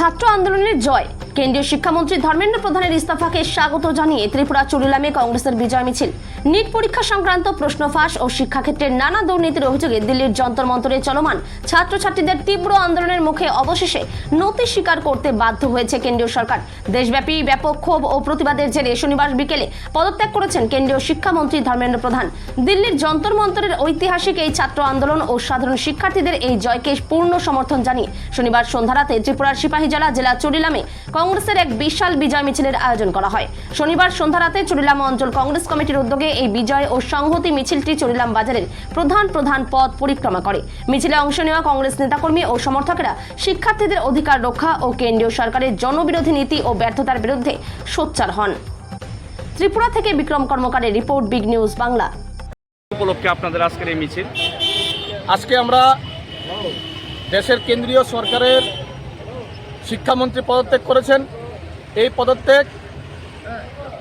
ছাত্র আন্দোলনের জয়। কেন্দ্রীয় শিক্ষামন্ত্রী ধর্মেন্দ্র প্রধানের ইস্তফাকে স্বাগত জানিয়ে ত্রিপুরা চুরিলামে কংগ্রেসের বিজয় মিছিল। নিট পরীক্ষা সংক্রান্ত প্রশ্ন ফাঁস ও শিক্ষাক্ষেত্রে নানা দুর্নীতির অভিযোগে দিল্লির যন্তর মন্তরে চলমান ছাত্রছাত্রীদের তীব্র আন্দোলনের মুখে অবশেষে নতি স্বীকার করতে বাধ্য হয়েছে কেন্দ্রীয় সরকার। দেশব্যাপী ব্যাপক ক্ষোভ ও প্রতিবাদের জেরে শনিবার বিকেলে পদত্যাগ করেছেন কেন্দ্রীয় শিক্ষামন্ত্রী ধর্মেন্দ্র প্রধান। দিল্লির যন্তর মন্তরের ঐতিহাসিক এই ছাত্র আন্দোলন ও সাধারণ শিক্ষার্থীদের এই জয়কে পূর্ণ সমর্থন জানিয়ে শনিবার সন্ধ্যারাতে ত্রিপুরার সিপাহীজলা জেলা চুরিলামে কংগ্রেসের এক বিশাল বিজয় মিছিলের আয়োজন করা হয়। শনিবার সন্ধ্যারাতে চুরিলাম অঞ্চল কংগ্রেস কমিটির উদ্যোগে এই বিজয় ও সংহতি মিছিলটি চুরিলাম বাজারের প্রধান পথ পরিক্রমা করে। মিছিলে অংশ নেওয়া কংগ্রেস নেতাকর্মী ও সমর্থকেরা শিক্ষার্থীদের অধিকার রক্ষা ও কেন্দ্রীয় সরকারের জনবিরোধী নীতি ও ব্যর্থতার বিরুদ্ধে সোচ্চার হন। ত্রিপুরা থেকে বিক্রম কর্মকারের রিপোর্ট, বিগ নিউজ বাংলা। উপলক্ষে আপনাদের আজকের এই মিছিল। আজকে আমরা দেশের কেন্দ্রীয় সরকারের শিক্ষামন্ত্রী পদত্যাগ করেছেন। এই পদত্যাগ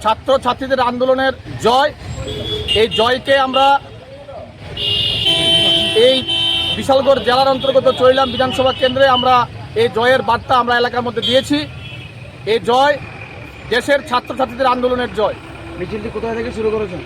ছাত্রছাত্রীদের আন্দোলনের জয়। এই জয়কে আমরা এই বিশালগড় জেলার অন্তর্গত চুরিলাম বিধানসভা কেন্দ্রে আমরা এই জয়ের বার্তা আমরা এলাকার মধ্যে দিয়েছি। এই জয় দেশের ছাত্রছাত্রীদের আন্দোলনের জয়। মিছিলটি কোথায় থেকে শুরু করেছেন?